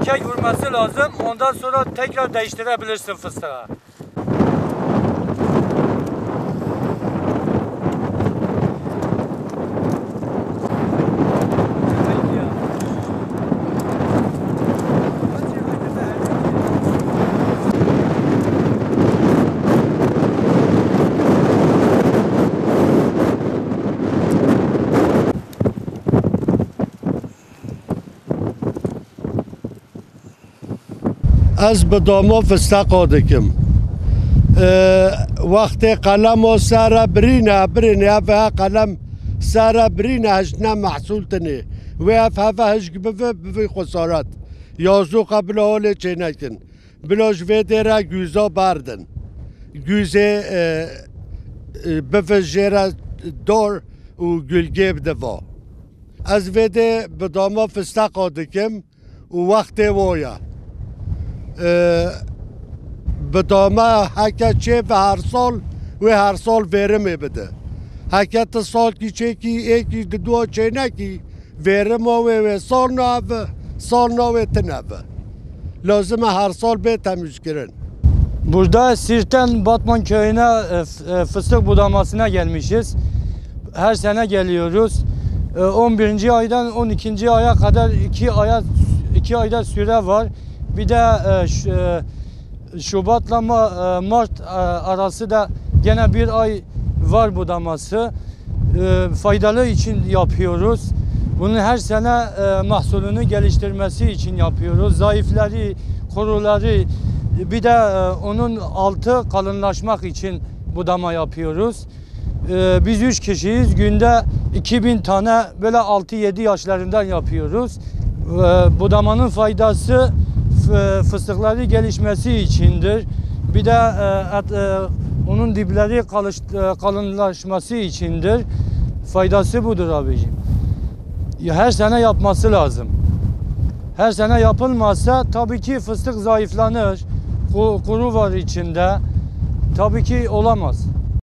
kek vurması lazım. Ondan sonra tekrar değiştirebilirsin fıstığı. از به داما فستق دکم وقتی قلم و سر برینه و قلم سر برینه هجنه محصول تنه و هفه هجگ بفی خسارت یازو قبل حال چه نکن بلاش ویده را گوزا بردن گوزه بفی جیره دار و گلگه بدوا از ویده به داما فستق دکم و وقتی وایا به دامه حکت چه و هر سال ورمه بده حکت سال کی چه کی ایکی دو چه نکی ورمه و سال نوه تنوه لازم هر سال به تمیز کرن. Burada Sirt'ten Batman köyüne fıstık budamasına gelmişiz. Her sene geliyoruz. 11. aydan 12. aya kadar 2 ayda süre var. Bir de Şubat'la Mart arası da gene bir ay var budaması. Faydalı için yapıyoruz. Bunu her sene mahsulünü geliştirmesi için yapıyoruz. Zayıfları, kuruları, bir de onun altı kalınlaşmak için budama yapıyoruz. Biz 3 kişiyiz. Günde 2000 tane böyle 6-7 yaşlarından yapıyoruz. Budamanın faydası fıstıkları gelişmesi içindir. Bir de onun dipleri kalınlaşması içindir. Faydası budur abicim. Her sene yapması lazım. Her sene yapılmazsa tabii ki fıstık zayıflanır. Kuru var içinde. Tabii ki olamaz.